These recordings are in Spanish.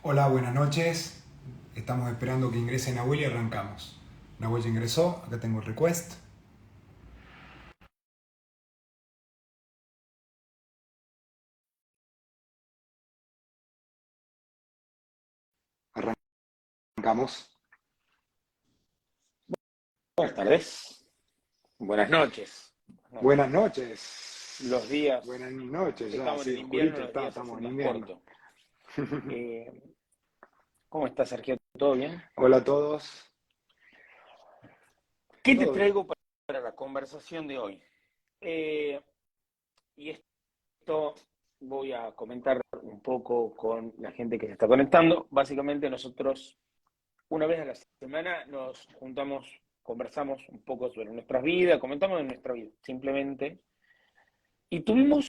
Hola, buenas noches. Estamos esperando que ingrese Nahuel y arrancamos. Nahuel ya ingresó, acá tengo el request. Arrancamos. Buenas tardes, buenas noches. Buenas noches. Los días, Buenas noches, ya, estamos en sí, el invierno, oscurito los está, días se estamos hacen en más invierno. cortos. ¿Cómo estás, Sergio? ¿Todo bien? Hola a todos. ¿Qué te ¿Todo bien? traigo para la conversación de hoy? Eh, y esto voy a comentar un poco con la gente que se está conectando. Básicamente nosotros una vez a la semana nos juntamos, conversamos un poco sobre nuestras vidas, comentamos de nuestra vida, simplemente. Y tuvimos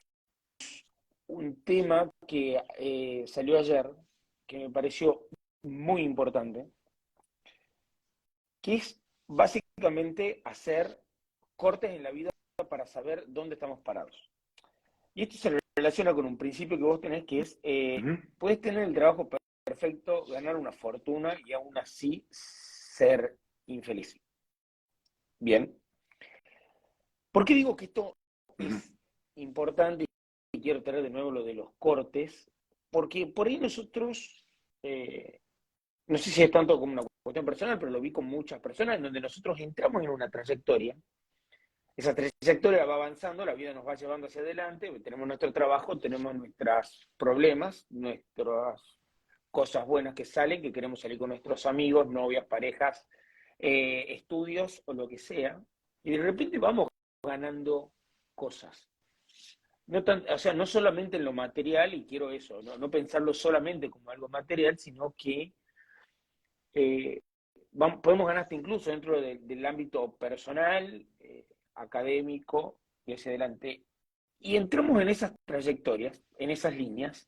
un tema que salió ayer, que me pareció muy importante, que es básicamente hacer cortes en la vida para saber dónde estamos parados. Y esto se relaciona con un principio que vos tenés, que es, Ujú. puedes tener el trabajo perfecto, ganar una fortuna y aún así ser infeliz. Bien. ¿Por qué digo que esto Ujú. es importante y quiero traer de nuevo lo de los cortes? Porque por ahí nosotros eh, no sé si es tanto como una cuestión personal, pero lo vi con muchas personas, en donde nosotros entramos en una trayectoria, esa trayectoria va avanzando, la vida nos va llevando hacia adelante, tenemos nuestro trabajo, tenemos nuestros problemas, nuestras cosas buenas que salen, que queremos salir con nuestros amigos, novias, parejas, estudios o lo que sea, y de repente vamos ganando cosas. No tan, o sea, no solamente en lo material, y quiero eso, no pensarlo solamente como algo material, sino que eh, podemos ganar hasta incluso dentro del ámbito personal, académico y hacia adelante. Y entramos en esas trayectorias, en esas líneas,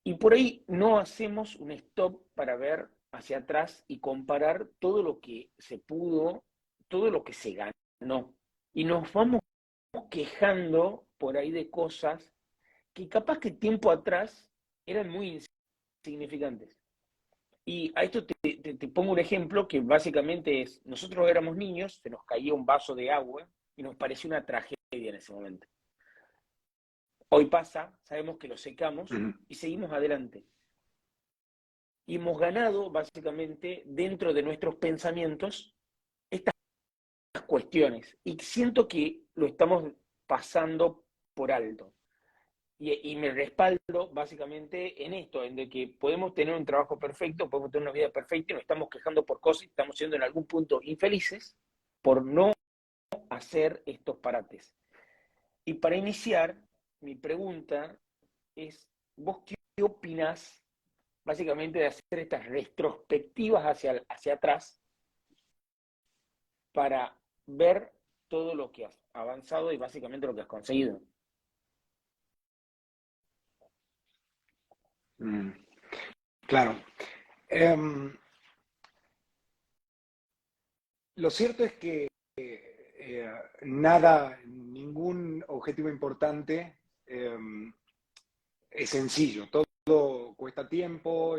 y por ahí no hacemos un stop para ver hacia atrás y comparar todo lo que se pudo, todo lo que se ganó. Y nos vamos quejando por ahí de cosas que capaz que tiempo atrás eran muy insignificantes. Y a esto te pongo un ejemplo que básicamente es, nosotros éramos niños, se nos caía un vaso de agua y nos pareció una tragedia en ese momento. Hoy pasa, sabemos que lo secamos Ujú. y seguimos adelante. Y hemos ganado básicamente dentro de nuestros pensamientos estas cuestiones. Y siento que lo estamos pasando por alto. Y me respaldo básicamente en esto, en de que podemos tener un trabajo perfecto, podemos tener una vida perfecta y nos estamos quejando por cosas y estamos siendo en algún punto infelices por no hacer estos parates. Y para iniciar, mi pregunta es, ¿vos qué opinás básicamente de hacer estas retrospectivas hacia atrás para ver todo lo que has avanzado y básicamente lo que has conseguido? Mm. Claro. Em, lo cierto es que nada, ningún objetivo importante es sencillo. Todo cuesta tiempo,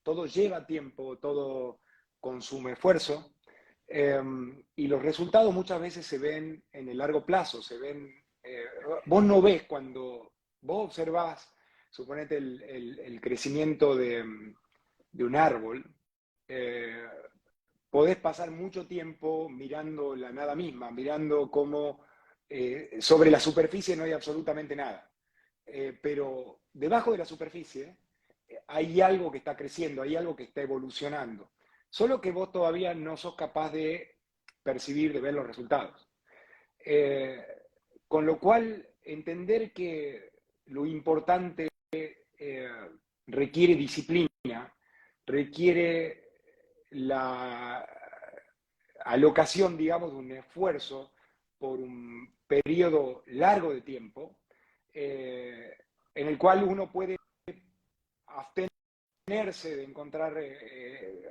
todo lleva tiempo, todo consume esfuerzo. eh, y los resultados muchas veces se ven en el largo plazo, se ven, vos no ves cuando vos observás, suponete el crecimiento de un árbol, eh, podés pasar mucho tiempo mirando la nada misma, mirando cómo sobre la superficie no hay absolutamente nada. Pero debajo de la superficie hay algo que está creciendo, hay algo que está evolucionando. Solo que vos todavía no sos capaz de percibir, de ver los resultados. Eh, con lo cual, entender que lo importante eh, requiere disciplina, requiere la alocación, digamos, de un esfuerzo por un periodo largo de tiempo, en el cual uno puede abstenerse de encontrar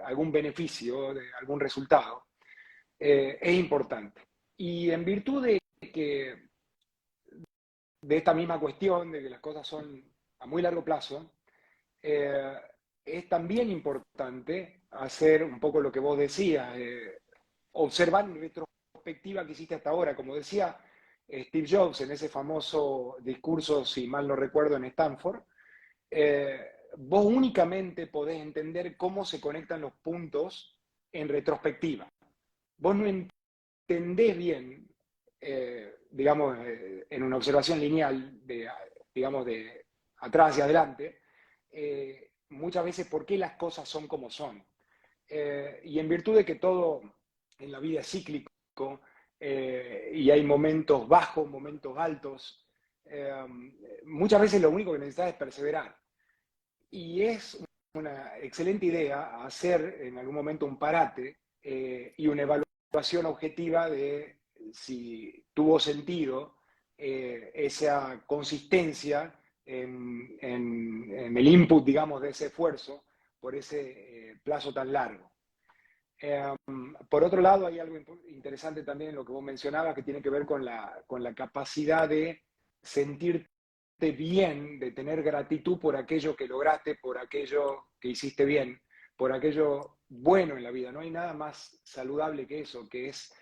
algún beneficio, de algún resultado, es importante. Y en virtud de que de esta misma cuestión, de que las cosas son a muy largo plazo, es también importante hacer un poco lo que vos decías, observar en retrospectiva que hiciste hasta ahora. Como decía Steve Jobs en ese famoso discurso, si mal no recuerdo, en Stanford, vos únicamente podés entender cómo se conectan los puntos en retrospectiva. Vos no entendés bien, digamos, en una observación lineal, digamos, de atrás hacia adelante, muchas veces por qué las cosas son como son. Y en virtud de que todo en la vida es cíclico, y hay momentos bajos, momentos altos, muchas veces lo único que necesitas es perseverar. Y es una excelente idea hacer en algún momento un parate y una evaluación objetiva de si tuvo sentido esa consistencia en el input, digamos, de ese esfuerzo por ese plazo tan largo. Por otro lado, hay algo interesante también en lo que vos mencionabas que tiene que ver con la capacidad de sentirte bien, de tener gratitud por aquello que lograste, por aquello que hiciste bien, por aquello bueno en la vida. No hay nada más saludable que eso, que es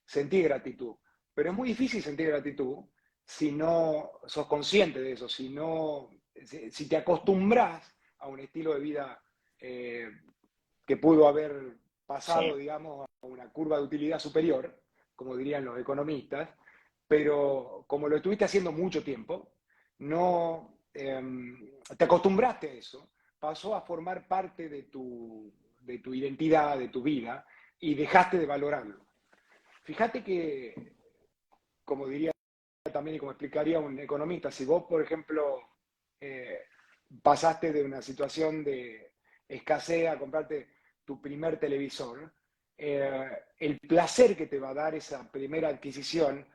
sentir gratitud. Pero es muy difícil sentir gratitud si no sos consciente de eso, si te acostumbras a un estilo de vida que pudo haber pasado, Sí. digamos, a una curva de utilidad superior, como dirían los economistas, pero como lo estuviste haciendo mucho tiempo, no te acostumbraste a eso, pasó a formar parte de tu identidad, de tu vida, y dejaste de valorarlo. Fíjate que, como diría también y como explicaría un economista, si vos, por ejemplo, eh, pasaste de una situación de escasez a comprarte tu primer televisor, el placer que te va a dar esa primera adquisición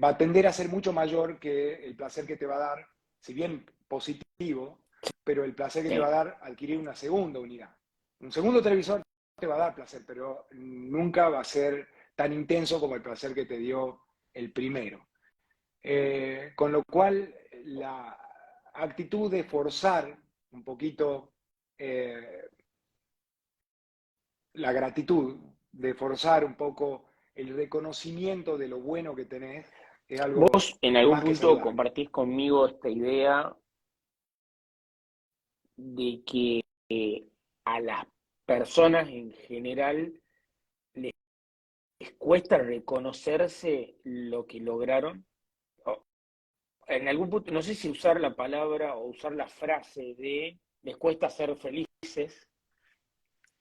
va a tender a ser mucho mayor que el placer que te va a dar, si bien positivo, pero el placer que te va a Sí. dar adquirir una segunda unidad. Un segundo televisor te va a dar placer, pero nunca va a ser tan intenso como el placer que te dio el primero. Con lo cual, la actitud de forzar un poquito la gratitud, de forzar un poco el reconocimiento de lo bueno que tenés, es algo Vos en algún más que punto saludable. compartís conmigo esta idea de que a las personas en general les cuesta reconocerse lo que lograron. En algún punto, no sé si usar la palabra o usar la frase de les cuesta ser felices,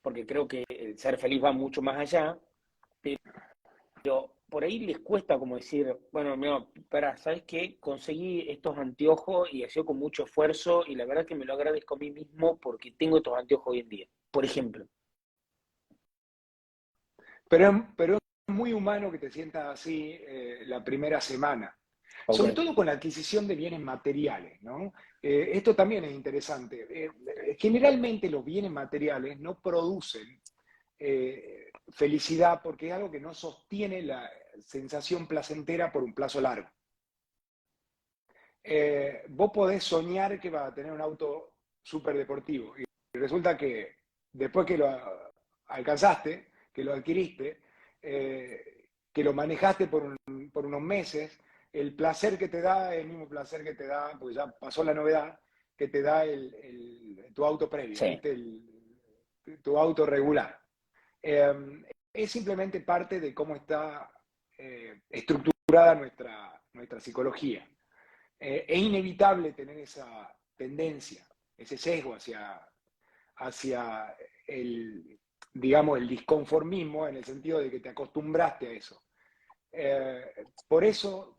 porque creo que el ser feliz va mucho más allá, pero por ahí les cuesta como decir, bueno, mira, para, ¿sabes qué? Conseguí estos anteojos y ha sido con mucho esfuerzo y la verdad que me lo agradezco a mí mismo porque tengo estos anteojos hoy en día, por ejemplo. Pero es muy humano que te sientas así la primera semana, Ok. sobre todo con la adquisición de bienes materiales, ¿no? Esto también es interesante. Generalmente los bienes materiales no producen felicidad porque es algo que no sostiene la sensación placentera por un plazo largo. Vos podés soñar que vas a tener un auto súper deportivo y resulta que después que lo alcanzaste, que lo adquiriste, que lo manejaste por unos meses, el placer que te da es el mismo placer que te da, pues ya pasó la novedad, que te da tu auto previo, Sí. ¿viste? Tu auto regular. Es simplemente parte de cómo está estructurada nuestra psicología. Es inevitable tener esa tendencia, ese sesgo hacia el, digamos, el disconformismo en el sentido de que te acostumbraste a eso. Por eso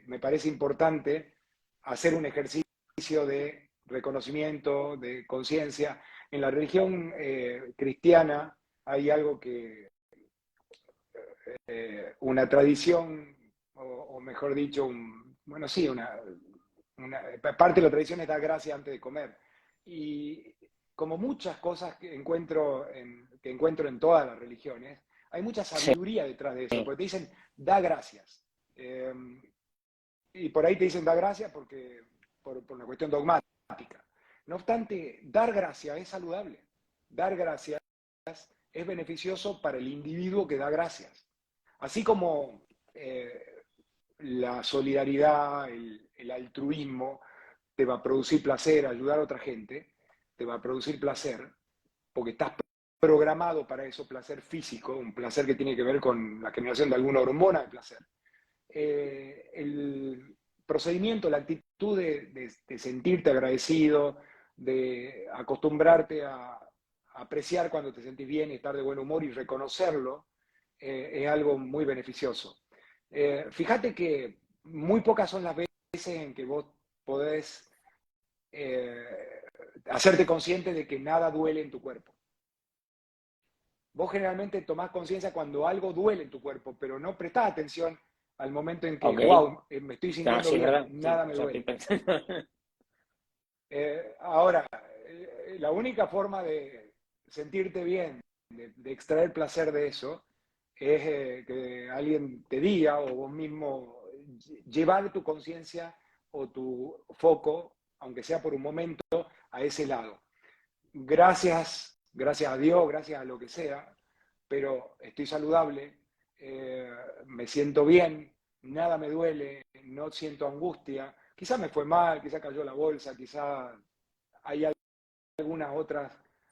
me parece importante hacer un ejercicio de reconocimiento, de conciencia. En la religión cristiana hay algo una tradición, o mejor dicho, bueno, sí, parte de la tradición es dar gracias antes de comer. Y como muchas cosas que encuentro en todas las religiones, hay mucha Sí. sabiduría detrás de eso, porque te dicen, da gracias. Y por ahí te dicen, da gracias por una cuestión dogmática. No obstante, dar gracias es saludable. Dar gracias es beneficioso para el individuo que da gracias. Así como la solidaridad, el altruismo te va a producir placer, ayudar a otra gente, te va a producir placer, porque estás programado para eso, placer físico, un placer que tiene que ver con la generación de alguna hormona de placer. El procedimiento, la actitud de sentirte agradecido, de acostumbrarte a apreciar cuando te sentís bien y estar de buen humor y reconocerlo, es algo muy beneficioso. Fíjate que muy pocas son las veces en que vos podés hacerte consciente de que nada duele en tu cuerpo. Vos generalmente tomás conciencia cuando algo duele en tu cuerpo, pero no prestás atención al momento en que, Ok. wow, me estoy No, sintiendo sí, es bien, verdad. nada Sí, me ya estoy duele. pensando. Ahora, la única forma de sentirte bien, de extraer placer de eso, es que alguien te diga o vos mismo llevar tu conciencia o tu foco, aunque sea por un momento, a ese lado. Gracias a Dios, gracias a lo que sea, pero estoy saludable, me siento bien, nada me duele, no siento angustia. Quizá me fue mal, quizá cayó la bolsa, quizá hay algunas otras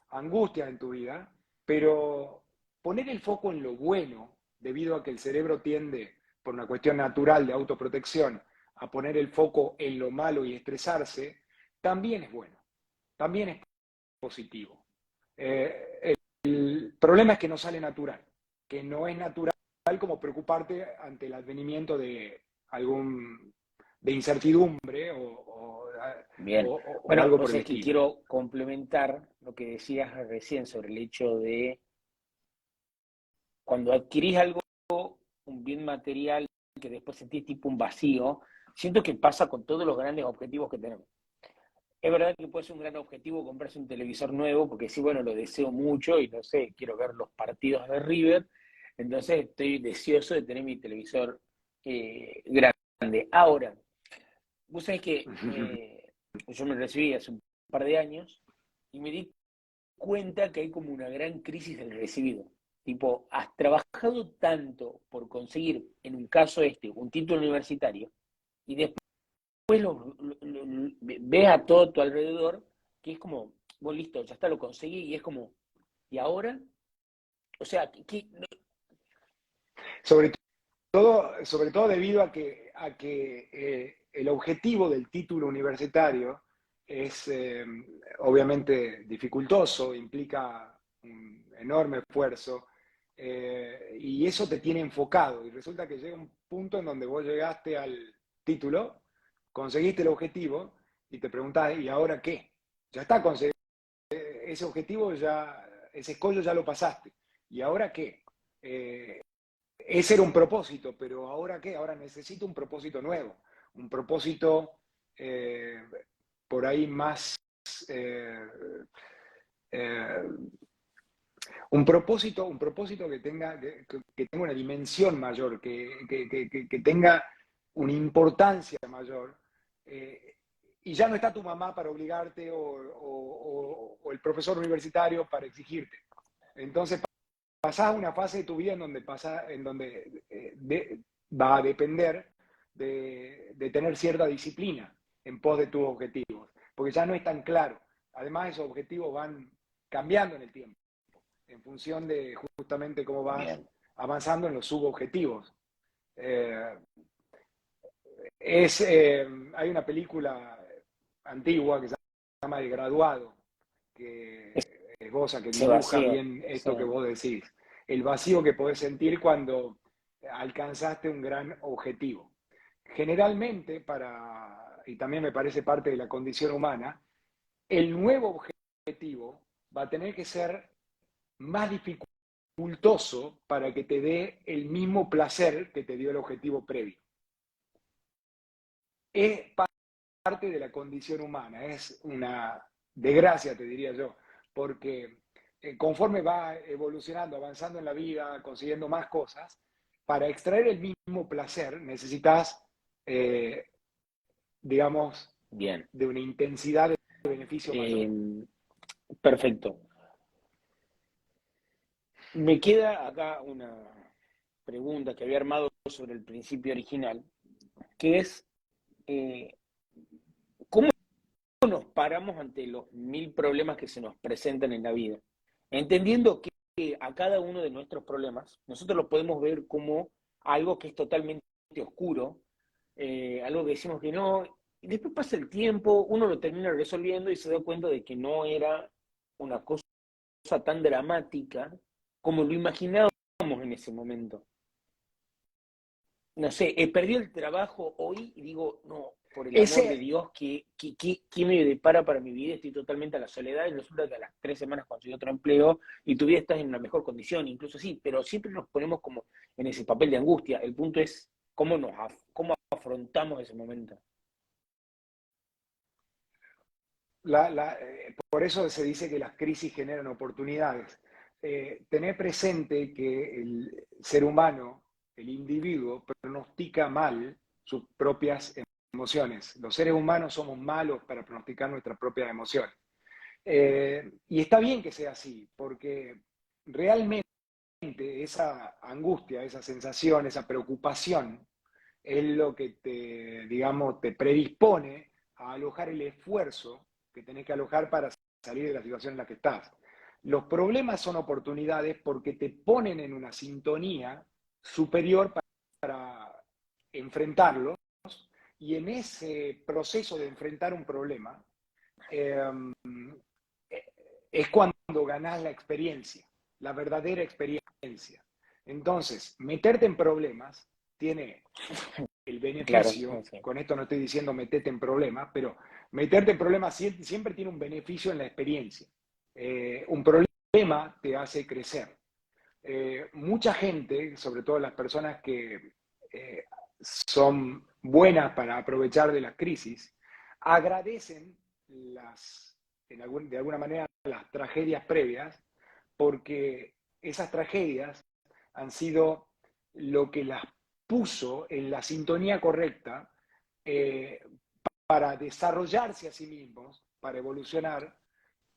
angustias en tu vida, pero poner el foco en lo bueno, debido a que el cerebro tiende, por una cuestión natural de autoprotección, a poner el foco en lo malo y estresarse, también es bueno, también es positivo. El problema es que no sale natural, que no es natural como preocuparte ante el advenimiento de algún de incertidumbre Bien. o Bueno, algo por vos el es que estilo. quiero complementar lo que decías recién sobre el hecho de cuando adquirís algo, un bien material, que después sentís tipo un vacío, siento que pasa con todos los grandes objetivos que tenemos. Es verdad que puede ser un gran objetivo comprarse un televisor nuevo, porque sí, bueno, lo deseo mucho y no sé, quiero ver los partidos de River, entonces estoy deseoso de tener mi televisor grande. Ahora, vos sabés que yo me recibí hace un par de años y me di cuenta que hay como una gran crisis del recibido. Tipo, has trabajado tanto por conseguir, en un caso un título universitario, y después ves a todo tu alrededor, que es como, vos listo, ya está, lo conseguí, y es como, ¿y ahora? O sea, Sobre sobre todo debido a que el objetivo del título universitario es obviamente dificultoso, implica un enorme esfuerzo, y eso te tiene enfocado. Y resulta que llega un punto en donde vos llegaste al título, conseguiste el objetivo y te preguntás, ¿y ahora qué? Ya está conseguido ese objetivo, ya, ese escollo ya lo pasaste. ¿Y ahora qué? Ese era un propósito, pero ¿ahora qué? Ahora necesito un propósito nuevo, un propósito eh, por ahí más, eh, eh, un propósito que tenga una dimensión mayor, que tenga una importancia mayor. Y ya no está tu mamá para obligarte o el profesor universitario para exigirte. Entonces pasás una fase de tu vida en donde va a depender de tener cierta disciplina en pos de tus objetivos, porque ya no es tan claro. Además, esos objetivos van cambiando en el tiempo, en función de justamente cómo vas bien, avanzando en los subobjetivos. Eh, hay una película antigua que se llama El Graduado, que esboza, que ese dibuja vacío, bien sí. esto que vos decís, el vacío que podés sentir cuando alcanzaste un gran objetivo. Generalmente, y también me parece parte de la condición humana, el nuevo objetivo va a tener que ser más dificultoso para que te dé el mismo placer que te dio el objetivo previo. Es parte de la condición humana, es una desgracia, te diría yo, porque conforme va evolucionando, avanzando en la vida, consiguiendo más cosas, para extraer el mismo placer necesitas, digamos, Bien. de una intensidad beneficio mayor. Perfecto. Me queda acá una pregunta que había armado sobre el principio original, que es, ¿cómo nos paramos ante los 1000 problemas que se nos presentan en la vida? Entendiendo que a cada uno de nuestros problemas, nosotros lo podemos ver como algo que es totalmente oscuro, algo que decimos que no, y después pasa el tiempo, uno lo termina resolviendo y se da cuenta de que no era una cosa tan dramática como lo imaginábamos en ese momento. No sé, he perdido el trabajo hoy y digo, no, por el amor de Ese, Dios, ¿qué me depara para mi vida? Estoy totalmente a la soledad y resulta que a las 3 semanas conseguí otro empleo y tu vida está en una mejor condición, incluso sí, pero siempre nos ponemos como en ese papel de angustia. El punto es cómo afrontamos ese momento. por eso se dice que las crisis generan oportunidades. Tener presente que el ser humano, el individuo, pronostica mal sus propias emociones. Los seres humanos somos malos para pronosticar nuestras propias emociones. Y está bien que sea así, porque realmente esa angustia, esa sensación, esa preocupación, es lo que te, digamos, te predispone a alojar el esfuerzo que tenés que alojar para salir de la situación en la que estás. Los problemas son oportunidades porque te ponen en una sintonía superior para enfrentarlos, y en ese proceso de enfrentar un problema eh, es cuando ganás la experiencia, la verdadera experiencia. Entonces, meterte en problemas tiene el Claro, beneficio, sí. con esto no estoy diciendo meterte en problemas, pero meterte en problemas siempre tiene un beneficio en la experiencia. Un problema te hace crecer. Mucha gente, sobre todo las personas que son buenas para aprovechar de las crisis, agradecen de alguna manera las tragedias previas, porque esas tragedias han sido lo que las puso en la sintonía correcta eh, para desarrollarse a sí mismos, para evolucionar,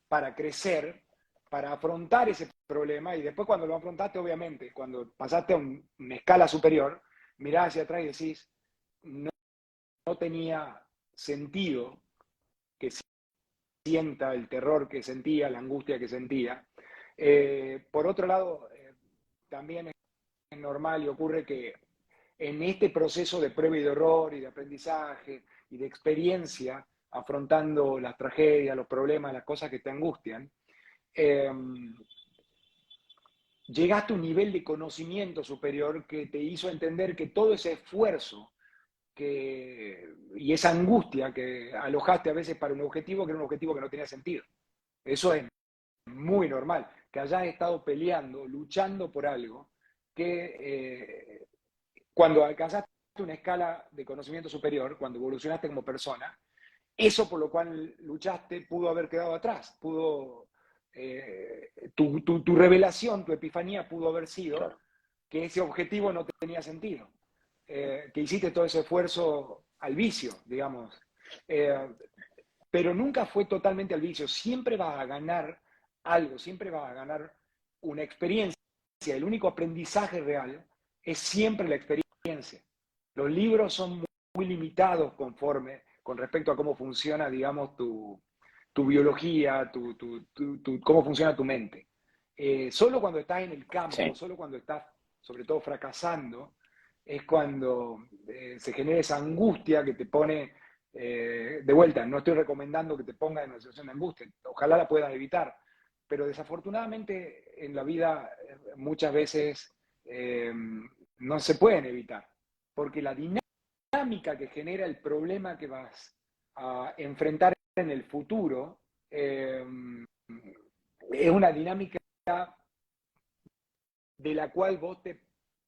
para crecer, para afrontar ese problema, y después cuando lo afrontaste, obviamente, cuando pasaste a una escala superior, mirás hacia atrás y decís, no, no tenía sentido que sienta el terror que sentía, la angustia que sentía. Por otro lado, también es normal y ocurre que en este proceso de prueba y de error y de aprendizaje y de experiencia, afrontando las tragedias, los problemas, las cosas que te angustian, eh, llegaste a un nivel de conocimiento superior que te hizo entender que todo ese esfuerzo y esa angustia que alojaste a veces para un objetivo, que era un objetivo que no tenía sentido. Eso es muy normal, que hayas estado peleando, luchando por algo, que cuando alcanzaste una escala de conocimiento superior, cuando evolucionaste como persona, eso por lo cual luchaste pudo haber quedado atrás, tu revelación, tu epifanía pudo haber sido Claro. que ese objetivo no tenía sentido, que hiciste todo ese esfuerzo al vicio, digamos. Eh, pero nunca fue totalmente al vicio, siempre va a ganar algo, siempre va a ganar una experiencia. El único aprendizaje real es siempre la experiencia. Los libros son muy limitados con respecto a cómo funciona, digamos, tu biología, cómo funciona tu mente. Solo cuando estás en el campo, Sí. solo cuando estás, sobre todo, fracasando, es cuando se genera esa angustia que te pone de vuelta. No estoy recomendando que te pongas en una situación de angustia, ojalá la puedas evitar, pero desafortunadamente en la vida muchas veces no se pueden evitar, porque la dinámica que genera el problema que vas a enfrentar en el futuro es una dinámica de la cual vos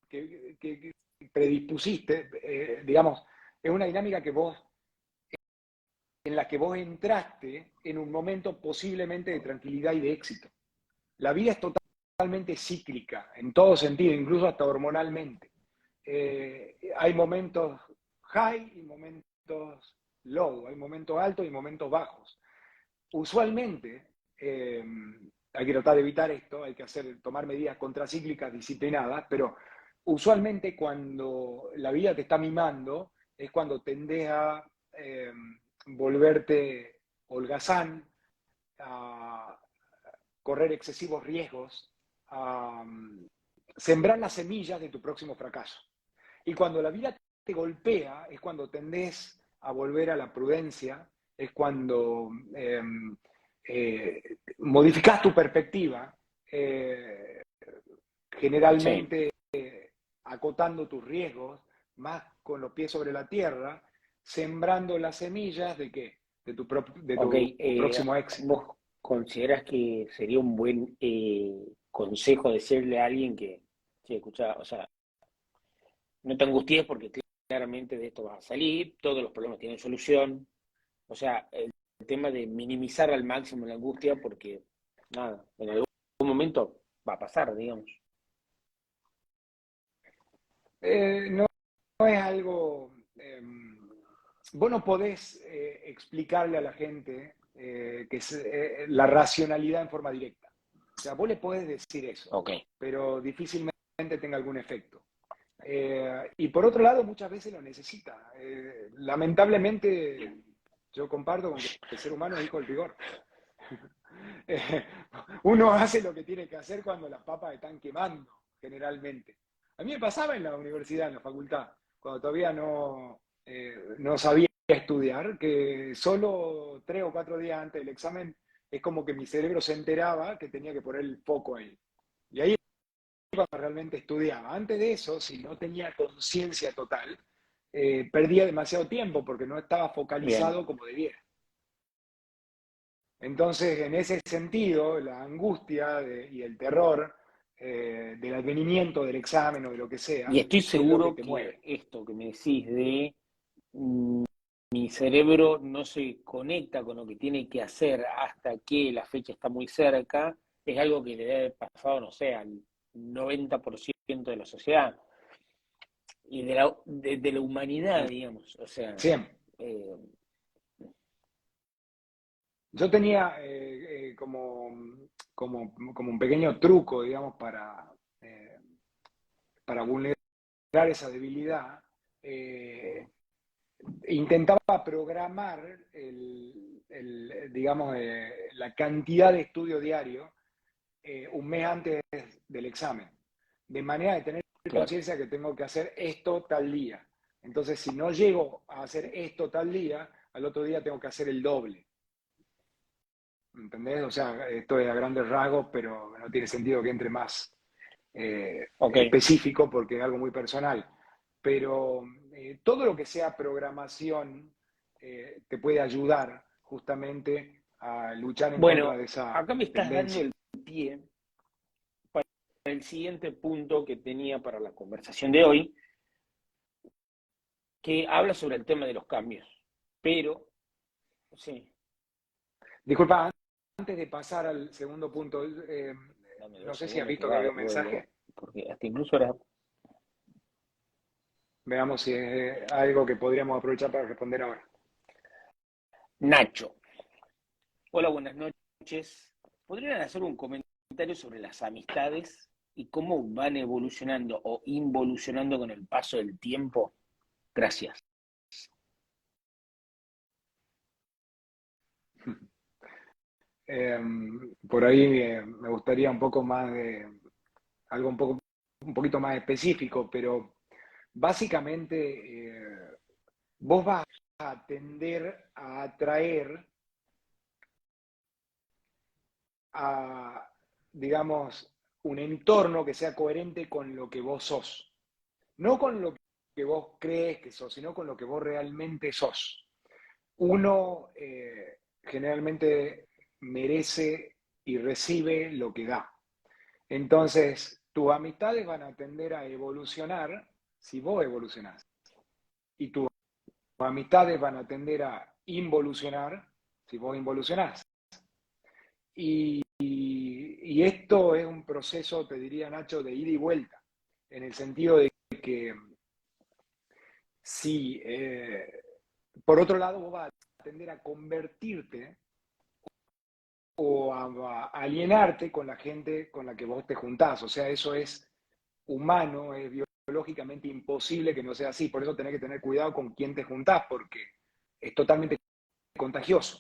que predispusiste, digamos, es una dinámica en la que vos entraste en un momento posiblemente de tranquilidad y de éxito. La vida es totalmente cíclica, en todo sentido, incluso hasta hormonalmente. Hay momentos high y momentos low, hay momentos altos y momentos bajos. usualmente hay que tratar de evitar esto, hay que tomar medidas contracíclicas disciplinadas, pero usualmente cuando la vida te está mimando es cuando tendés a volverte holgazán, a correr excesivos riesgos, a sembrar las semillas de tu próximo fracaso. Y cuando la vida te golpea es cuando tendés a volver a la prudencia, es cuando modificás tu perspectiva, Sí, generalmente acotando tus riesgos, más con los pies sobre la tierra, sembrando las semillas de qué? De ok. tu próximo éxito. ¿Vos considerás que sería un buen consejo decirle a alguien que escucha, o sea, no te angusties porque claramente de esto vas a salir, todos los problemas tienen solución? O sea, el tema de minimizar al máximo la angustia porque, nada, en algún momento va a pasar, digamos. No, no es algo... vos no podés explicarle a la gente que es la racionalidad en forma directa. O sea, vos le podés decir eso, Ok, pero difícilmente tenga algún efecto. Y por otro lado, muchas veces lo necesita. Lamentablemente, yo comparto con que el ser humano es hijo del rigor. Eh, Uno hace lo que tiene que hacer cuando las papas están quemando, generalmente. A mí me pasaba en la universidad, en la facultad, cuando todavía no sabía estudiar, que solo 3 o 4 días antes del examen es como que mi cerebro se enteraba que tenía que poner el foco ahí. Y ahí cuando realmente estudiaba. Antes de eso, si no tenía conciencia total, perdía demasiado tiempo porque no estaba bien. focalizado como debiera. Entonces, en ese sentido, la angustia y el terror del advenimiento del examen o de lo que Y sea, estoy es lo que seguro te que mueve. esto que me decís de mm, mi cerebro no se conecta con lo que tiene que hacer hasta que la fecha está muy cerca, es algo que le debe haber pasado, no sé, al 90% de la sociedad y de la humanidad, digamos. O sea, Siempre. eh, Yo tenía como un pequeño truco, digamos, para vulnerar esa debilidad. Intentaba programar digamos, la cantidad de estudio diario un mes antes del examen, de manera de tener claro, conciencia que tengo que hacer esto tal día. Entonces, si no llego a hacer esto tal día, al otro día tengo que hacer el doble. ¿Entendés? O sea, esto es a grandes rasgos, pero no tiene sentido que entre más ok. específico porque es algo muy personal. Pero todo lo que sea programación te puede ayudar justamente a luchar en contra Bueno, de esa acá me estás dando tendencia. el pie para el siguiente punto que tenía para la conversación de hoy, que habla sobre el tema de los cambios. Pero, sí, Disculpa, antes de pasar al segundo punto, dame no dos sé si has segundos que visto que había un vuelvo, mensaje. porque hasta incluso era... Veamos si es algo que podríamos aprovechar para responder ahora. Nacho. Hola, buenas noches. ¿Podrían hacer un comentario sobre las amistades y cómo van evolucionando o involucionando con el paso del tiempo? Gracias. Eh, por ahí me gustaría un poco más de algo un poquito más específico, pero básicamente vos vas a tender a atraer a, digamos, un entorno que sea coherente con lo que vos sos. No con lo que vos crees que sos, sino con lo que vos realmente sos. Uno generalmente merece y recibe lo que da. Entonces, tus amistades van a tender a evolucionar si vos evolucionás. Y tus amistades van a tender a involucionar si vos involucionás. Y esto es un proceso, te diría Nacho, de ida y vuelta, en el sentido de que si, por otro lado, vos vas a tender a convertirte o a alienarte con la gente con la que vos te juntás. O sea, eso es humano, es biológicamente imposible que no sea así. Por eso tenés que tener cuidado con quién te juntás, porque es totalmente contagioso.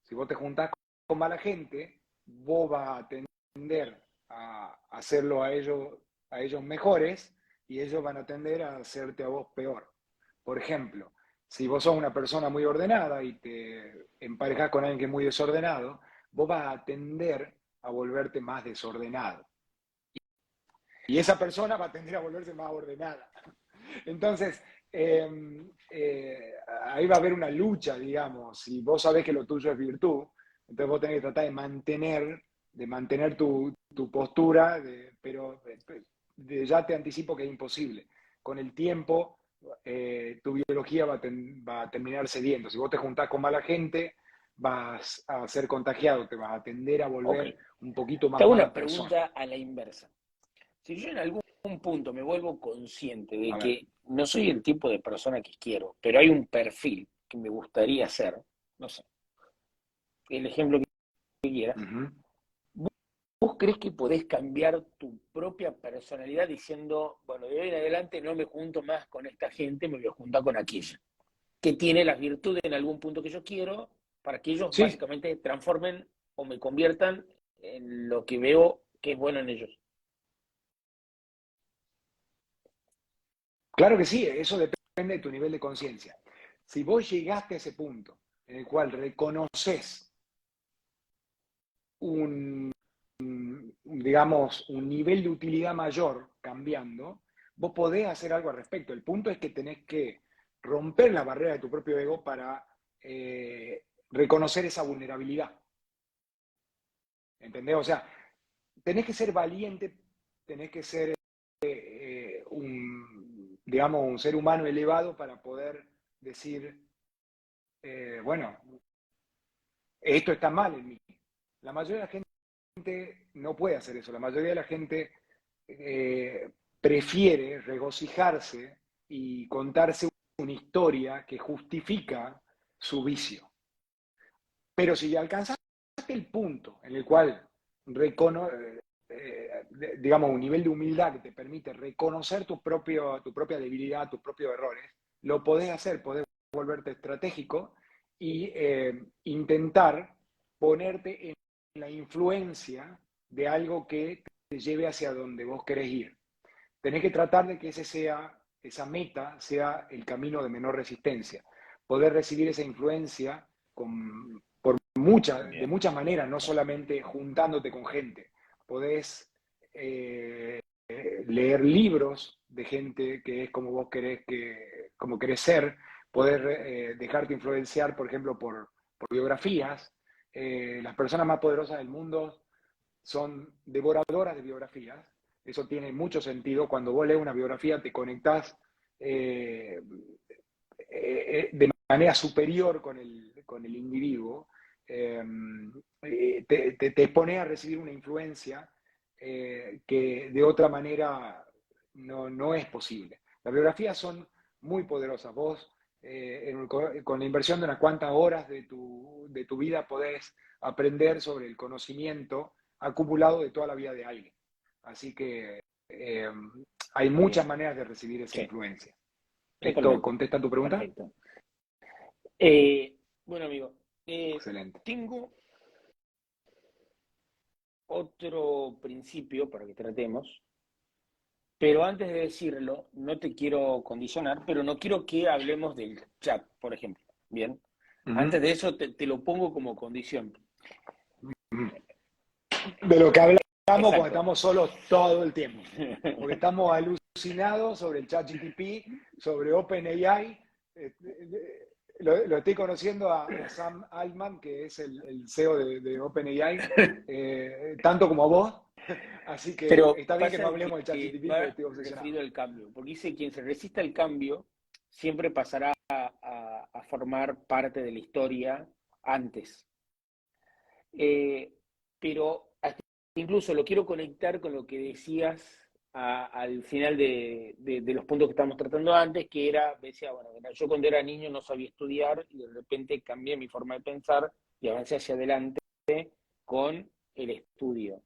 Si vos te juntás con mala gente, vos vas a tender a hacerlo a ellos mejores y ellos van a tender a hacerte a vos peor. Por ejemplo, si vos sos una persona muy ordenada y te emparejás con alguien que es muy desordenado, vos vas a tender a volverte más desordenado. Y esa persona va a tender a volverse más ordenada. Entonces, ahí va a haber una lucha, digamos. Si vos sabés que lo tuyo es virtud, entonces vos tenés que tratar de mantener tu postura, pero ya te anticipo que es imposible. Con el tiempo, tu biología va a terminar cediendo. Si vos te juntás con mala gente, vas a ser contagiado, te vas a tender a Ok. volver un poquito Te más hago mala una persona. pregunta a la inversa. Si yo en algún punto me vuelvo consciente de A ver. que no soy el tipo de persona que quiero, pero hay un perfil que me gustaría ser, no sé, el ejemplo que quieras, Uh-huh. ¿vos crees que podés cambiar tu propia personalidad diciendo, bueno, de hoy en adelante no me junto más con esta gente, me voy a juntar con aquella, que tiene las virtudes en algún punto que yo quiero, para que ellos Sí, básicamente transformen o me conviertan en lo que veo que es bueno en ellos? claro que sí, eso depende de tu nivel de conciencia. Si vos llegaste a ese punto en el cual reconoces un, digamos, un nivel de utilidad mayor cambiando, vos podés hacer algo al respecto. El punto es que tenés que romper la barrera de tu propio ego para reconocer esa vulnerabilidad. ¿Entendés? O sea, tenés que ser valiente, tenés que ser digamos, un ser humano elevado para poder decir, bueno, esto está mal en mí. La mayoría de la gente no puede hacer eso. La mayoría de la gente prefiere regocijarse y contarse una historia que justifica su vicio. Pero si alcanzaste el punto en el cual digamos, un nivel de humildad que te permite reconocer tu propia debilidad, tus propios errores, lo podés hacer, podés volverte estratégico y intentar ponerte en la influencia de algo que te lleve hacia donde vos querés ir. Tenés que tratar de que esa meta sea el camino de menor resistencia. Poder recibir esa influencia de Bien. muchas maneras, no solamente juntándote con gente. Podés leer libros de gente que es como vos como querés ser, poder dejarte influenciar, por ejemplo, por biografías. Las personas más poderosas del mundo son devoradoras de biografías. Eso tiene mucho sentido. Cuando vos lees una biografía te conectás de manera superior con el individuo. Eh, te expones a recibir una influencia que de otra manera no es posible. Las biografías son muy poderosas. Vos, con la inversión de unas cuantas horas de tu vida, podés aprender sobre el conocimiento acumulado de toda la vida de alguien. Así que hay muchas Bien. maneras de recibir esa Sí, influencia. ¿Esto totalmente. contesta tu pregunta? Perfecto. Bueno, amigo, Excelente. tengo otro principio para que tratemos, pero antes de decirlo, no te quiero condicionar, pero no quiero que hablemos del chat, por ejemplo. Bien, Uh -huh. antes de eso te lo pongo como condición. De lo que hablamos cuando Exacto. estamos solos todo el tiempo. Porque estamos alucinados sobre el chat GTP, sobre OpenAI. Lo estoy conociendo a Sam Altman, que es el CEO de OpenAI, tanto como a vos. Así que Pero está bien que pasa no de hablemos del chat que GTP porque va estoy obsesionado. referido al cambio, porque dice quien se resista al cambio siempre pasará a formar parte de la historia antes. Eh, pero incluso lo quiero conectar con lo que decías al final de los puntos que estábamos tratando antes, que era, decía, bueno, yo cuando era niño no sabía estudiar y de repente cambié mi forma de pensar y avancé hacia adelante con el estudio.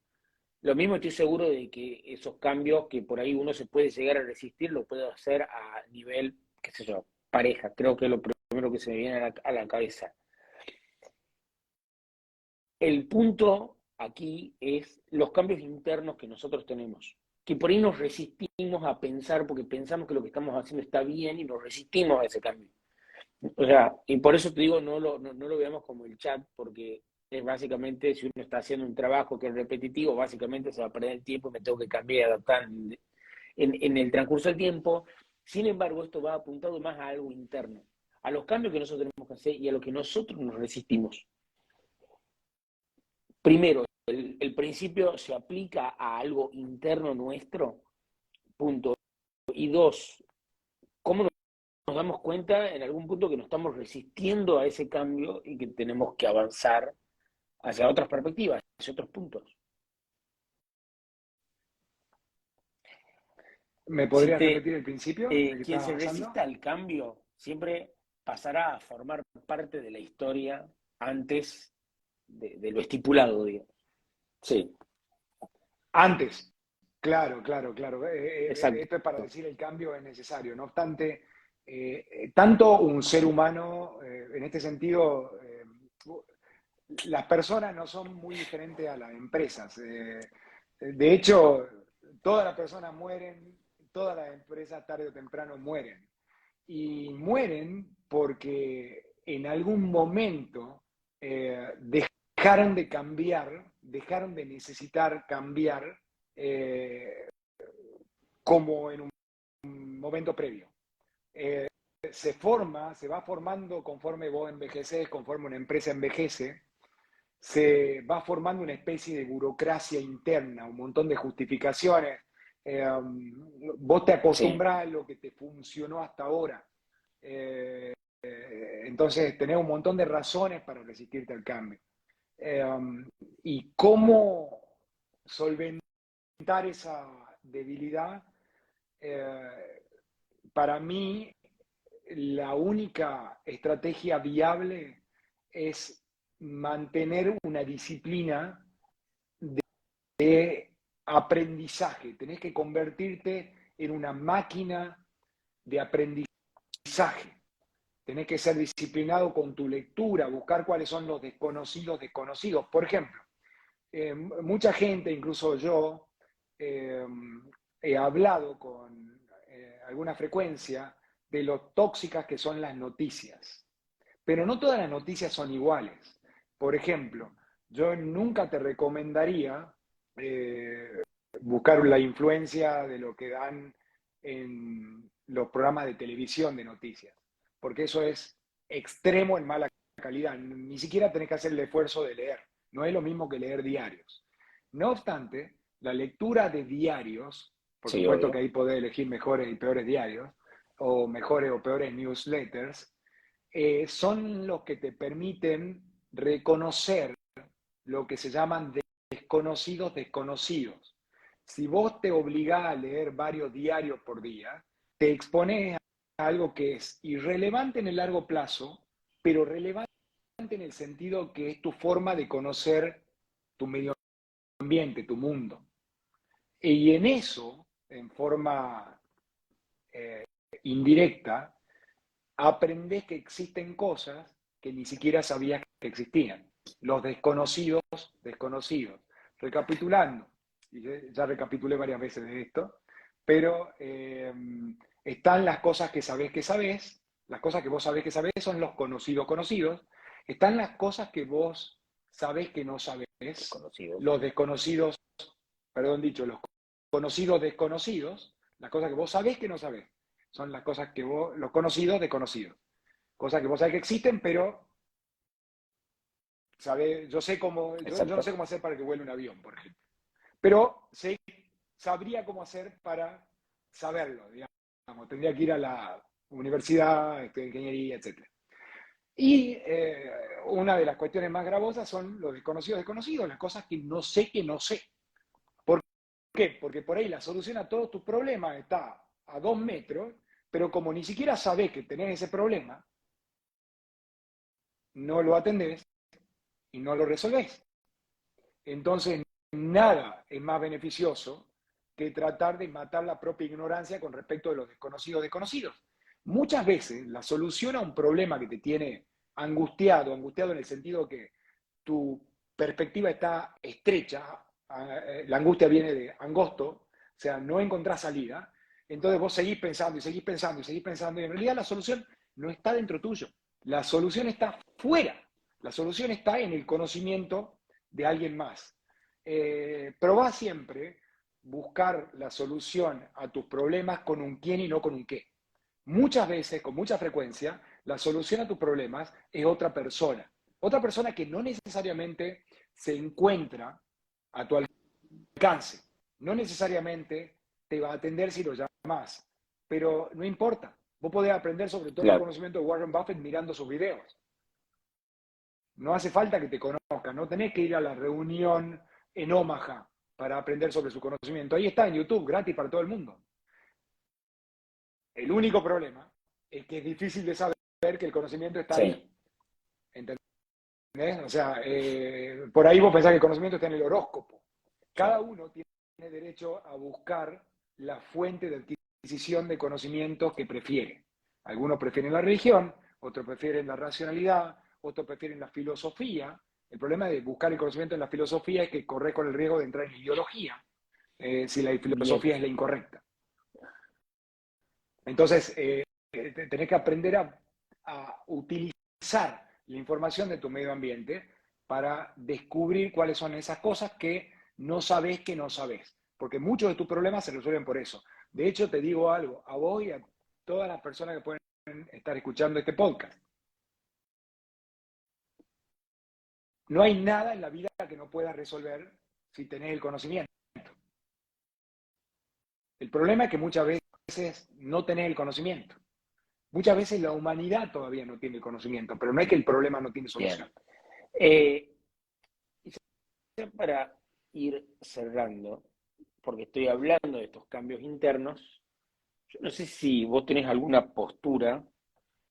Lo mismo estoy seguro de que esos cambios que por ahí uno se puede llegar a resistir, lo puedo hacer a nivel, qué sé yo, pareja. Creo que es lo primero que se me viene a la cabeza. El punto aquí es los cambios internos que nosotros tenemos, que por ahí nos resistimos a pensar porque pensamos que lo que estamos haciendo está bien y nos resistimos a ese cambio. O sea, y por eso te digo, no lo veamos como el chat, porque es básicamente, si uno está haciendo un trabajo que es repetitivo, básicamente se va a perder el tiempo y me tengo que cambiar y adaptar en el transcurso del tiempo. Sin embargo, esto va apuntado más a algo interno, a los cambios que nosotros tenemos que hacer y a lo que nosotros nos resistimos. Primero, el principio se aplica a algo interno nuestro, punto. Y dos, ¿cómo nos damos cuenta en algún punto que nos estamos resistiendo a ese cambio y que tenemos que avanzar hacia otras perspectivas, hacia otros puntos? ¿Me Si podrías te, repetir el principio en el que quien estás se avanzando? resista al cambio siempre pasará a formar parte de la historia antes de lo estipulado, digamos. Sí, Antes. Claro, claro, claro. exacto. Esto es para decir el cambio es necesario. No obstante, tanto un ser humano, en este sentido, las personas no son muy diferentes a las empresas. De hecho, todas las personas mueren, todas las empresas tarde o temprano mueren. Y mueren porque en algún momento dejaron de cambiar, dejaron de necesitar cambiar eh, como en un momento previo. Eh, se va formando conforme vos envejeces, conforme una empresa envejece, se va formando una especie de burocracia interna, un montón de justificaciones. Eh, Vos te Sí, acostumbras a lo que te funcionó hasta ahora. Entonces tenés un montón de razones para resistirte al cambio. Eh, y cómo solventar esa debilidad, eh, para mí la única estrategia viable es mantener una disciplina de aprendizaje. Tenés que convertirte en una máquina de aprendizaje. Tenés que ser disciplinado con tu lectura, buscar cuáles son los desconocidos desconocidos. Por ejemplo, mucha gente, incluso yo, eh, he hablado con alguna frecuencia de lo tóxicas que son las noticias. Pero no todas las noticias son iguales. Por ejemplo, yo nunca te recomendaría eh, buscar la influencia de lo que dan en los programas de televisión de noticias, porque eso es extremo en mala calidad. Ni siquiera tenés que hacer el esfuerzo de leer. No es lo mismo que leer diarios. No obstante, la lectura de diarios, por sí, supuesto que obvio. ahí podés elegir mejores y peores diarios, o mejores o peores newsletters, son los que te permiten reconocer lo que se llaman desconocidos desconocidos. Si vos te obligás a leer varios diarios por día, te expones a algo que es irrelevante en el largo plazo, pero relevante en el sentido que es tu forma de conocer tu medio ambiente, tu mundo. Y en eso, en forma eh, indirecta, aprendés que existen cosas que ni siquiera sabías que existían. Los desconocidos desconocidos. Recapitulando, y ya recapitulé varias veces de esto, pero están las cosas que sabés, las cosas que vos sabés que sabés son los conocidos conocidos, están las cosas que vos sabés que no sabés, Desconocidos. los desconocidos, perdón dicho, los conocidos desconocidos, las cosas que vos sabés que no sabés, son las cosas que vos, los conocidos desconocidos, cosas que vos sabés que existen, pero sabés, yo no sé Exacto. cómo hacer para que vuele un avión, por ejemplo, pero sabría cómo hacer para saberlo, digamos, tendría que ir a la universidad, estudiar ingeniería, etc. Y una de las cuestiones más gravosas son los desconocidos desconocidos, las cosas que no sé. ¿Por qué? Porque por ahí la solución a todos tus problemas está a 2 metros, pero como ni siquiera sabés que tenés ese problema, no lo atendés y no lo resolvés. Entonces, nada es más beneficioso que tratar de matar la propia ignorancia con respecto de los desconocidos. Muchas veces la solución a un problema que te tiene angustiado en el sentido que tu perspectiva está estrecha, la angustia viene de angosto, o sea, no encontrás salida, entonces vos seguís pensando y seguís pensando y seguís pensando, y en realidad la solución no está dentro tuyo, la solución está fuera, la solución está en el conocimiento de alguien más. Probá siempre buscar la solución a tus problemas con un quién y no con un qué. Muchas veces, con mucha frecuencia, la solución a tus problemas es otra persona. Otra persona que no necesariamente se encuentra a tu alcance. No necesariamente te va a atender si lo llamas, pero no importa. Vos podés aprender sobre todo el Claro. conocimiento de Warren Buffett mirando sus videos. No hace falta que te conozcan, no tenés que ir a la reunión en Omaha para aprender sobre su conocimiento. Ahí está en YouTube, gratis para todo el mundo. El único problema es que es difícil de saber que el conocimiento está Sí. ahí. ¿Entendés? O sea, por ahí vos pensás que el conocimiento está en el horóscopo. Cada uno tiene derecho a buscar la fuente de adquisición de conocimientos que prefiere. Algunos prefieren la religión, otros prefieren la racionalidad, otros prefieren la filosofía. El problema de buscar el conocimiento en la filosofía es que corres con el riesgo de entrar en ideología si la Bien. filosofía es la incorrecta. Entonces, tenés que aprender a utilizar la información de tu medio ambiente para descubrir cuáles son esas cosas que no sabés que no sabés. Porque muchos de tus problemas se resuelven por eso. De hecho, te digo algo, a vos y a todas las personas que pueden estar escuchando este podcast. No hay nada en la vida que no puedas resolver si tenés el conocimiento. El problema es que muchas veces no tenés el conocimiento. Muchas veces la humanidad todavía no tiene el conocimiento, pero no es que el problema no tiene Bien. solución. Y ya para ir cerrando, porque estoy hablando de estos cambios internos, yo no sé si vos tenés alguna postura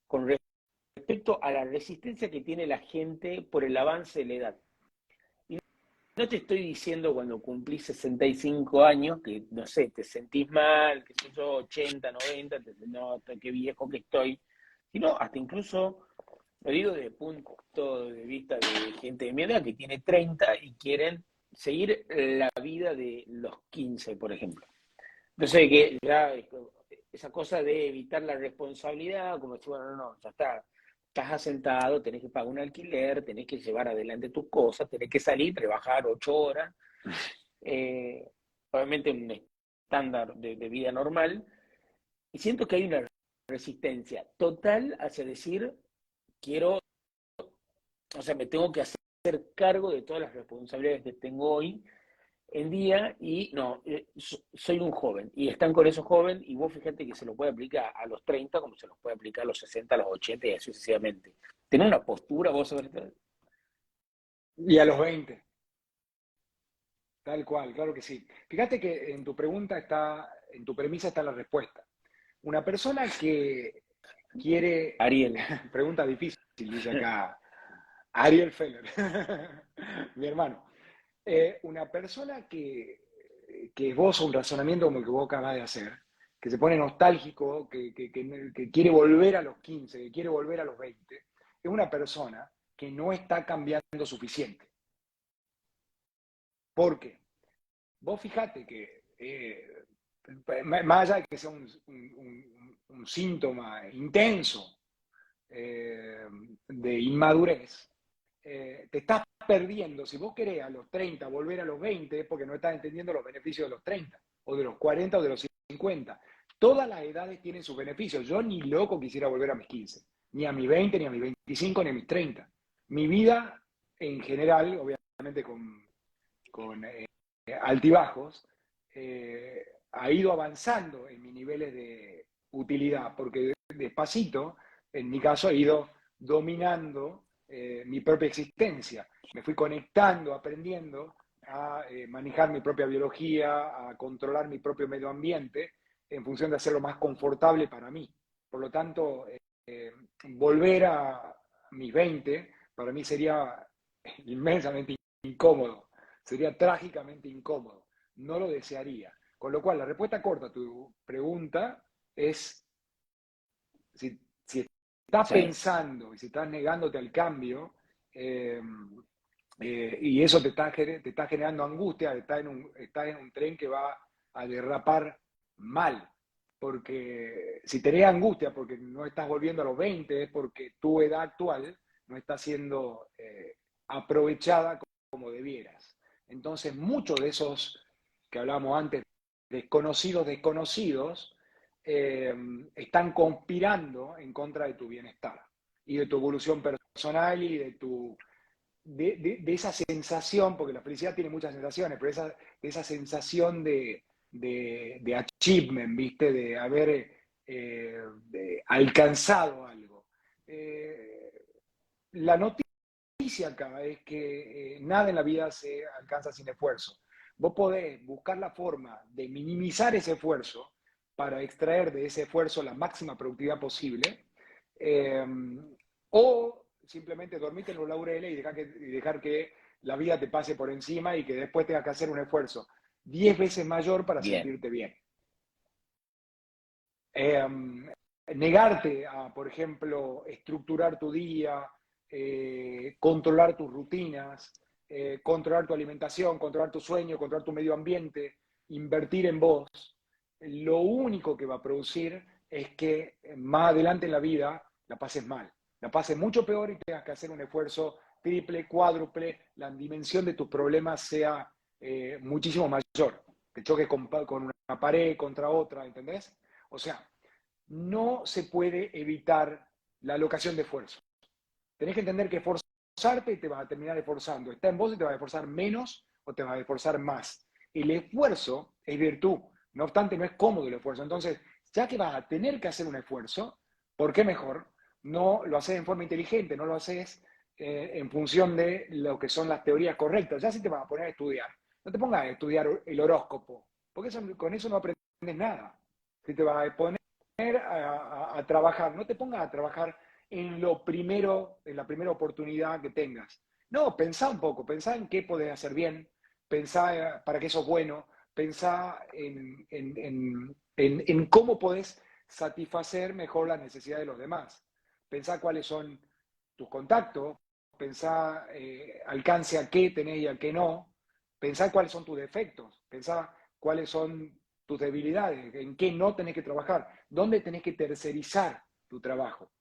con respecto a la resistencia que tiene la gente por el avance de la edad. Y no te estoy diciendo cuando cumplís 65 años, que no sé, te sentís mal, que sé yo, 80, 90, no, qué viejo que estoy, sino hasta incluso, lo digo desde el punto de vista de gente de mi edad que tiene 30 y quieren seguir la vida de los 15, por ejemplo. Entonces, que ya esa cosa de evitar la responsabilidad, como si, bueno, no, ya está, estás asentado, tenés que pagar un alquiler, tenés que llevar adelante tus cosas, tenés que salir, trabajar 8 horas, eh, obviamente un estándar de vida normal, y siento que hay una resistencia total hacia decir, quiero, o sea, me tengo que hacer cargo de todas las responsabilidades que tengo hoy en día y no, soy un joven y están con esos jóvenes y vos fíjate que se lo puede aplicar a los 30 como se los puede aplicar a los 60, a los 80 y así sucesivamente. ¿Tenés una postura vos sobre esto? Y a los 20, tal cual, claro que sí. Fíjate que en tu pregunta está, en tu premisa está la respuesta. Una persona que quiere, Ariel. pregunta difícil, dice acá Ariel Feller, mi hermano. Una persona que esboza un razonamiento como el que vos acabas de hacer, que se pone nostálgico, que quiere volver a los 15, que quiere volver a los 20, es una persona que no está cambiando suficiente. ¿Por qué? Vos fijate que, más allá de que sea un síntoma intenso de inmadurez, te estás perdiendo. Si vos querés a los 30 volver a los 20, es porque no estás entendiendo los beneficios de los 30, o de los 40 o de los 50. Todas las edades tienen sus beneficios. Yo ni loco quisiera volver a mis 15, ni a mis 20, ni a mis 25, ni a mis 30. Mi vida en general, obviamente con altibajos, ha ido avanzando en mis niveles de utilidad, porque despacito, en mi caso, he ido dominando mi propia existencia. Me fui conectando, aprendiendo a manejar mi propia biología, a controlar mi propio medio ambiente, en función de hacerlo más confortable para mí. Por lo tanto, volver a mis 20 para mí sería inmensamente incómodo. sería trágicamente incómodo, no lo desearía. Con lo cual, la respuesta corta a tu pregunta es, si estás Sí, pensando y si estás negándote al cambio, y eso te está generando angustia, estás en un tren que va a derrapar mal. Porque si tenés angustia porque no estás volviendo a los 20, es porque tu edad actual no está siendo aprovechada como debieras. Entonces, muchos de esos que hablábamos antes, desconocidos, están conspirando en contra de tu bienestar y de tu evolución personal y de esa sensación, porque la felicidad tiene muchas sensaciones, pero esa sensación de achievement, ¿viste? De haber alcanzado algo. La noticia acá es que nada en la vida se alcanza sin esfuerzo. Vos podés buscar la forma de minimizar ese esfuerzo para extraer de ese esfuerzo la máxima productividad posible, eh, o simplemente dormirte en los laureles y dejar que la vida te pase por encima y que después tengas que hacer un esfuerzo 10 veces mayor para bien, sentirte bien. Eh, Negarte a, por ejemplo, estructurar tu día, controlar tus rutinas, controlar tu alimentación, controlar tu sueño, controlar tu medio ambiente, invertir en vos, lo único que va a producir es que más adelante en la vida la pases mal, la pases mucho peor y tengas que hacer un esfuerzo triple, cuádruple, la dimensión de tus problemas sea muchísimo mayor, que choques con una pared, contra otra, ¿entendés? O sea, no se puede evitar la alocación de esfuerzo. Tenés que entender que esforzarte y te vas a terminar esforzando. Está en vos y te vas a esforzar menos o te vas a esforzar más. El esfuerzo es virtud. No obstante, no es cómodo el esfuerzo. Entonces, ya que vas a tener que hacer un esfuerzo, ¿por qué mejor? No lo haces en forma inteligente, no lo haces en función de lo que son las teorías correctas. Ya si te vas a poner a estudiar, no te pongas a estudiar el horóscopo, porque con eso no aprendes nada. Si te vas a poner a trabajar, no te pongas a trabajar en lo primero, en la primera oportunidad que tengas. No, pensá un poco, pensá en qué podés hacer bien, pensá para qué sos bueno, pensá en cómo podés satisfacer mejor las necesidades de los demás. Pensá cuáles son tus contactos, pensá alcance a qué tenés y a qué no, pensá cuáles son tus defectos, pensá cuáles son tus debilidades, en qué no tenés que trabajar, dónde tenés que tercerizar tu trabajo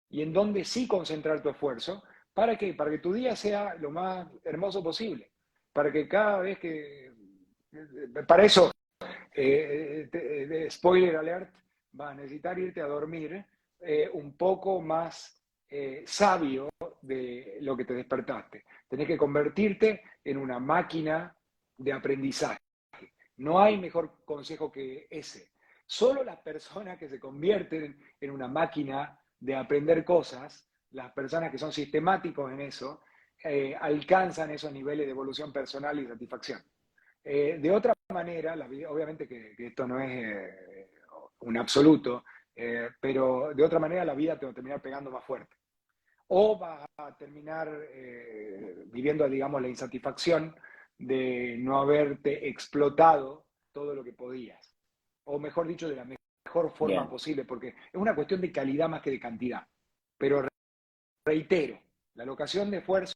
y en dónde sí concentrar tu esfuerzo. ¿Para qué? Para que tu día sea lo más hermoso posible. Para que cada vez que... Para eso, spoiler alert, vas a necesitar irte a dormir un poco más sabio de lo que te despertaste. Tenés que convertirte en una máquina de aprendizaje. No hay mejor consejo que ese. Solo las personas que se convierten en una máquina de aprender cosas, las personas que son sistemáticos en eso, alcanzan esos niveles de evolución personal y satisfacción. De otra manera, obviamente que esto no es un absoluto, pero de otra manera la vida te va a terminar pegando más fuerte. O vas a terminar viviendo, digamos, la insatisfacción de no haberte explotado todo lo que podías. O mejor dicho, de la mejor forma bien, posible, porque es una cuestión de calidad más que de cantidad. Pero reitero, la alocación de esfuerzo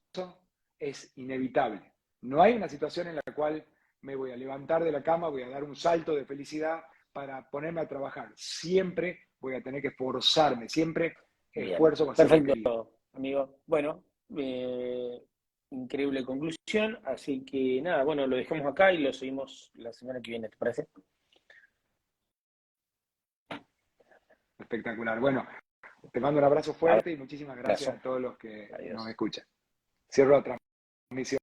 es inevitable. No hay una situación en la cual me voy a levantar de la cama, voy a dar un salto de felicidad para ponerme a trabajar. Siempre voy a tener que esforzarme, siempre bien. esfuerzo va a ser requerido. Perfecto, amigo. Bueno, increíble conclusión. Así que nada, bueno, lo dejamos acá y lo seguimos la semana que viene, ¿te parece? Espectacular. Bueno, te mando un abrazo fuerte y muchísimas gracias Abrazo. a todos los que nos Adiós. escuchan. Cierro la transmisión.